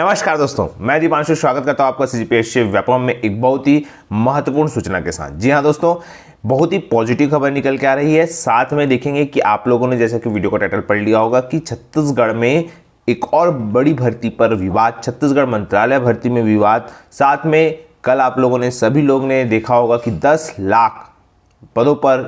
नमस्कार दोस्तों, मैं दीपांशु स्वागत करता हूं आपका सीजीपीएससी व्यापम में एक बहुत ही महत्वपूर्ण सूचना के साथ। जी हां दोस्तों, बहुत ही पॉजिटिव खबर निकल के आ रही है। साथ में देखेंगे कि आप लोगों ने जैसा कि वीडियो का टाइटल पढ़ लिया होगा कि छत्तीसगढ़ में एक और बड़ी भर्ती पर विवाद, छत्तीसगढ़ मंत्रालय भर्ती में विवाद। साथ में कल आप लोगों ने सभी लोग ने देखा होगा कि 10 लाख पदों पर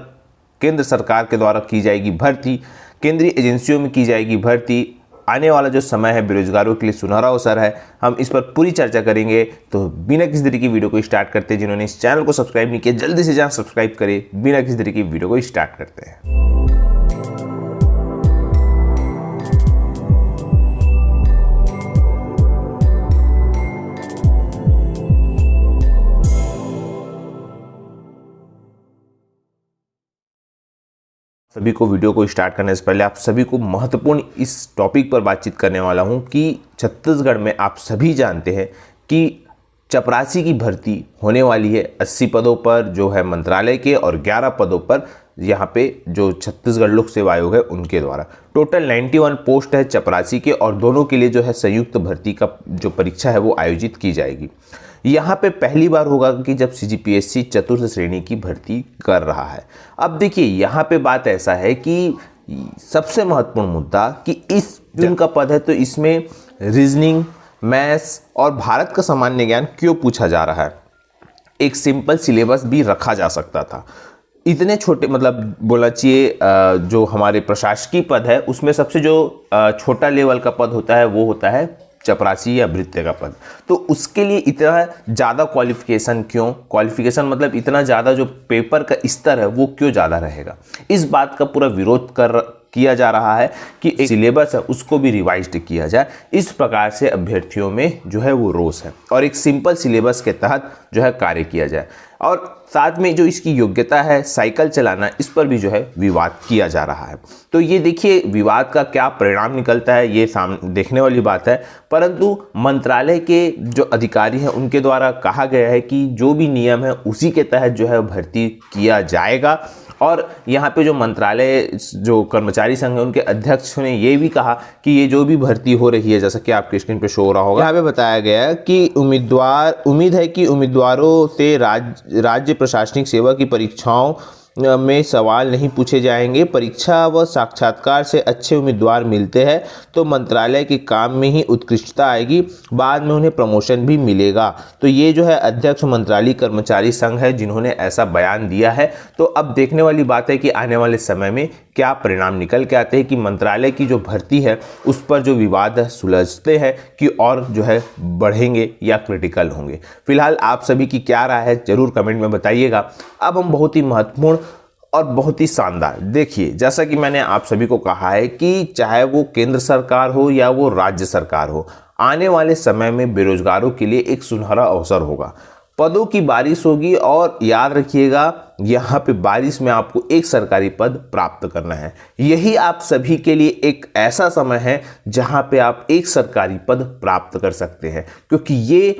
केंद्र सरकार के द्वारा की जाएगी भर्ती, केंद्रीय एजेंसियों में की जाएगी भर्ती। आने वाला जो समय है बेरोजगारों के लिए सुनहरा अवसर है। हम इस पर पूरी चर्चा करेंगे। तो बिना किसी तरीके की वीडियो को स्टार्ट करते हैं। जिन्होंने इस चैनल को सब्सक्राइब नहीं किया जल्दी से जाएं सब्सक्राइब करें। बिना किसी तरीके की वीडियो को स्टार्ट करते हैं। सभी को वीडियो को स्टार्ट करने से पहले आप सभी को महत्वपूर्ण इस टॉपिक पर बातचीत करने वाला हूं कि छत्तीसगढ़ में आप सभी जानते हैं कि चपरासी की भर्ती होने वाली है। 80 पदों पर जो है मंत्रालय के और 11 पदों पर यहाँ पे जो छत्तीसगढ़ लोक सेवा आयोग है उनके द्वारा। टोटल 91 पोस्ट है चपरासी के और दोनों के लिए जो है संयुक्त भर्ती का जो परीक्षा है वो आयोजित की जाएगी। यहाँ पे पहली बार होगा कि जब सीजीपीएससी चतुर्थ श्रेणी की भर्ती कर रहा है। अब देखिए यहाँ पे बात ऐसा है कि सबसे महत्वपूर्ण मुद्दा कि इस दिन का पद है तो इसमें रीजनिंग, मैथ्स और भारत का सामान्य ज्ञान क्यों पूछा जा रहा है। एक सिंपल सिलेबस भी रखा जा सकता था। इतने छोटे मतलब बोलना चाहिए जो हमारे प्रशासकीय पद है उसमें सबसे जो छोटा लेवल का पद होता है वो होता है चपरासी या भृत्य का पद। तो उसके लिए इतना ज़्यादा क्वालिफिकेशन क्यों, क्वालिफिकेशन मतलब इतना ज़्यादा जो पेपर का स्तर है वो क्यों ज़्यादा रहेगा। इस बात का पूरा विरोध किया जा रहा है कि एक सिलेबस है उसको भी रिवाइज्ड किया जाए। इस प्रकार से अभ्यर्थियों में जो है वो रोष है और एक सिंपल सिलेबस के तहत जो है कार्य किया जाए। और साथ में जो इसकी योग्यता है साइकिल चलाना, इस पर भी जो है विवाद किया जा रहा है। तो ये देखिए विवाद का क्या परिणाम निकलता है ये सामने देखने वाली बात है। परंतु मंत्रालय के जो अधिकारी हैं उनके द्वारा कहा गया है कि जो भी नियम है उसी के तहत जो है भर्ती किया जाएगा। और यहाँ पे जो मंत्रालय जो कर्मचारी संघ है उनके अध्यक्ष ने ये भी कहा कि ये जो भी भर्ती हो रही है, जैसा कि आपके स्क्रीन पे शो हो रहा होगा, यहाँ पे बताया गया कि उम्मीद है कि उम्मीदवारों से राज्य प्रशासनिक सेवा की परीक्षाओं में सवाल नहीं पूछे जाएंगे। परीक्षा व साक्षात्कार से अच्छे उम्मीदवार मिलते हैं तो मंत्रालय के काम में ही उत्कृष्टता आएगी, बाद में उन्हें प्रमोशन भी मिलेगा। तो ये जो है अध्यक्ष मंत्रालय कर्मचारी संघ है जिन्होंने ऐसा बयान दिया है। तो अब देखने वाली बात है कि आने वाले समय में क्या परिणाम निकल के आते हैं कि मंत्रालय की जो भर्ती है उस पर जो विवाद सुलझते हैं कि और जो है बढ़ेंगे या क्रिटिकल होंगे। फिलहाल आप सभी की क्या राय है जरूर कमेंट में बताइएगा। अब हम बहुत ही महत्वपूर्ण और बहुत ही शानदार, देखिए जैसा कि मैंने आप सभी को कहा है कि चाहे वो केंद्र सरकार हो या वो राज्य सरकार हो, आने वाले समय में बेरोजगारों के लिए एक सुनहरा अवसर होगा। पदों की बारिश होगी और याद रखिएगा यहाँ पे बारिश में आपको एक सरकारी पद प्राप्त करना है। यही आप सभी के लिए एक ऐसा समय है जहाँ पे आप एक सरकारी पद प्राप्त कर सकते हैं, क्योंकि ये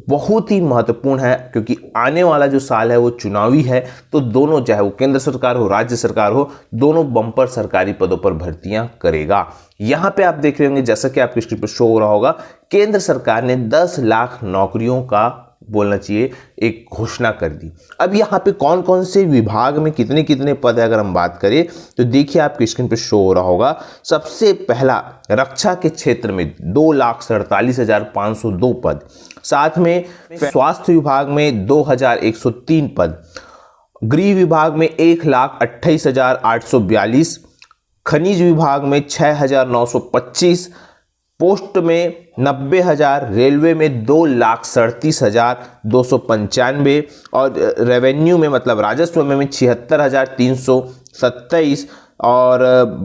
बहुत ही महत्वपूर्ण है। क्योंकि आने वाला जो साल है वो चुनावी है। तो दोनों, चाहे वो केंद्र सरकार हो राज्य सरकार हो, दोनों बम्पर सरकारी पदों पर भर्तियां करेगा। यहां पे आप देख रहे होंगे जैसा कि आपकी स्क्रीन पर शो हो रहा होगा, केंद्र सरकार ने 10 लाख नौकरियों का बोलना चाहिए एक घोषणा कर दी। अब यहाँ पे कौन कौन से विभाग में कितने कितने पद है अगर हम बात करें तो देखिए आपकी स्क्रीन पे शो हो रहा होगा। सबसे पहला रक्षा के क्षेत्र में 2,47,502 पद, साथ में स्वास्थ्य विभाग में 2,103 पद, गृह विभाग में 1,28,842, खनिज विभाग में 6,925, पोस्ट में 90,000, रेलवे में 2,37,295 और रेवेन्यू में मतलब राजस्व में 76,327 और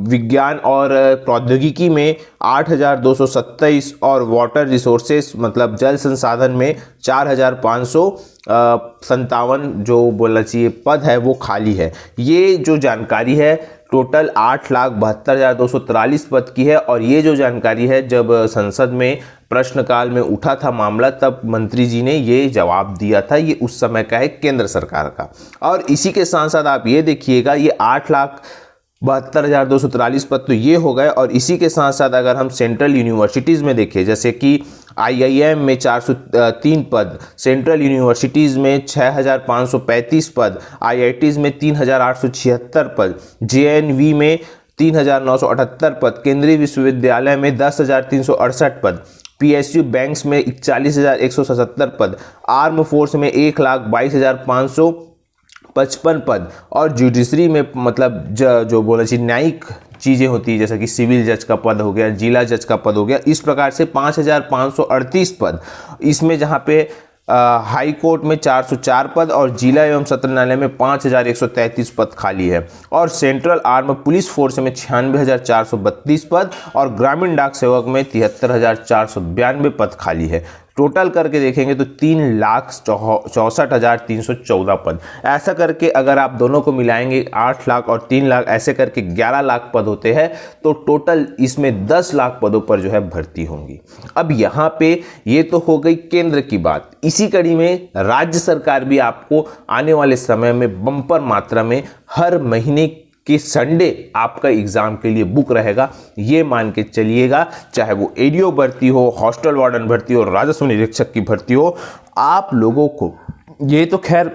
विज्ञान और प्रौद्योगिकी में 8,227 और वाटर रिसोर्सेस मतलब जल संसाधन में 4,557 जो बोलना चाहिए पद है वो खाली है। ये जो जानकारी है टोटल 8,72,243 पद की है। और ये जो जानकारी है जब संसद में प्रश्नकाल में उठा था मामला तब मंत्री जी ने ये जवाब दिया था। ये उस समय का है केंद्र सरकार का। और इसी के साथ साथ आप ये देखिएगा ये 8,72,243 पद तो ये हो गए। और इसी के साथ साथ अगर हम सेंट्रल यूनिवर्सिटीज़ में देखें जैसे कि IIM में 403 पद, सेंट्रल यूनिवर्सिटीज़ में 6535 पद, IITs में 3876 पद, JNV में 3978 पद, केंद्रीय विश्वविद्यालय में 10,368 पद, PSU बैंक्स में 41,177 पद, आर्म फोर्स में 1,22,555 पद और जुडिशरी में मतलब जो बोला चाहिए न्यायिक चीज़ें होती है जैसा कि सिविल जज का पद हो गया, जिला जज का पद हो गया, इस प्रकार से 5,538 पद। इसमें जहाँ पे हाई कोर्ट में 404 पद और जिला एवं सत्र न्यायालय में 5,133 पद खाली है और सेंट्रल आर्म पुलिस फोर्स में 96,432 पद और ग्रामीण डाक सेवक में 73,492 पद खाली है। टोटल करके देखेंगे तो 3,64,314 पद। ऐसा करके अगर आप दोनों को मिलाएंगे 8 लाख और 3 लाख ऐसे करके 11 लाख पद होते हैं, तो टोटल इसमें 10 लाख पदों पर जो है भर्ती होंगी। अब यहाँ पे ये तो हो गई केंद्र की बात। इसी कड़ी में राज्य सरकार भी आपको आने वाले समय में बम्पर मात्रा में हर महीने कि संडे आपका एग्जाम के लिए बुक रहेगा, ये मान के चलिएगा। चाहे वो एडीओ भर्ती हो, हॉस्टल वार्डन भर्ती हो, राजस्व निरीक्षक की भर्ती हो, आप लोगों को ये तो खैर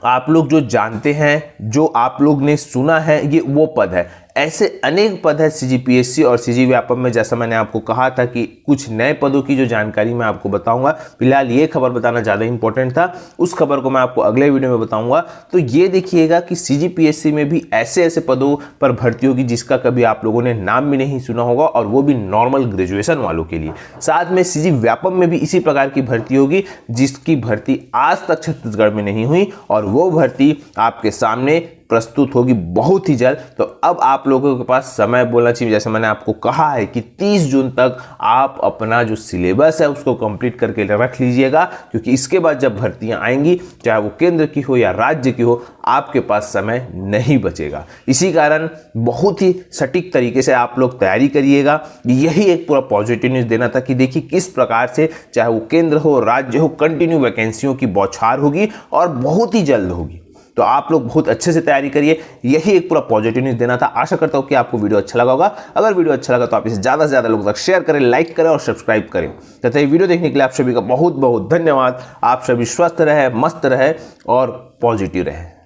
आप लोग जो जानते हैं, जो आप लोग ने सुना है, ये वो पद है। ऐसे अनेक पद है CGPSC और CG व्यापम में। जैसा मैंने आपको कहा था कि कुछ नए पदों की जो जानकारी मैं आपको बताऊंगा, फिलहाल ये खबर बताना ज़्यादा इंपॉर्टेंट था, उस खबर को मैं आपको अगले वीडियो में बताऊंगा। तो ये देखिएगा कि CGPSC में भी ऐसे ऐसे पदों पर भर्ती होगी जिसका कभी आप लोगों ने नाम भी नहीं सुना होगा, और वो भी नॉर्मल ग्रेजुएशन वालों के लिए। साथ में CG व्यापम में भी इसी प्रकार की भर्ती होगी जिसकी भर्ती आज तक छत्तीसगढ़ में नहीं हुई, और वो भर्ती आपके सामने प्रस्तुत होगी बहुत ही जल्द। तो अब आप लोगों के पास समय बोलना चाहिए, जैसे मैंने आपको कहा है कि 30 जून तक आप अपना जो सिलेबस है उसको कंप्लीट करके रख लीजिएगा, क्योंकि इसके बाद जब भर्तियां आएंगी, चाहे वो केंद्र की हो या राज्य की हो, आपके पास समय नहीं बचेगा। इसी कारण बहुत ही सटीक तरीके से आप लोग तैयारी करिएगा। यही एक पूरा पॉजिटिव न्यूज़ देना था कि देखिए किस प्रकार से चाहे वो केंद्र हो राज्य हो, कंटिन्यू वैकेंसियों की बौछार होगी और बहुत ही जल्द होगी। तो आप लोग बहुत अच्छे से तैयारी करिए, यही एक पूरा पॉजिटिव न्यूज़ देना था। आशा करता हूं कि आपको वीडियो अच्छा लगा होगा। अगर वीडियो अच्छा लगा तो आप इसे ज़्यादा से ज़्यादा लोगों तक शेयर करें, लाइक करें और सब्सक्राइब करें। तथा ये वीडियो देखने के लिए आप सभी का बहुत बहुत धन्यवाद। आप सभी स्वस्थ रहे, मस्त रहे और पॉजिटिव रहे।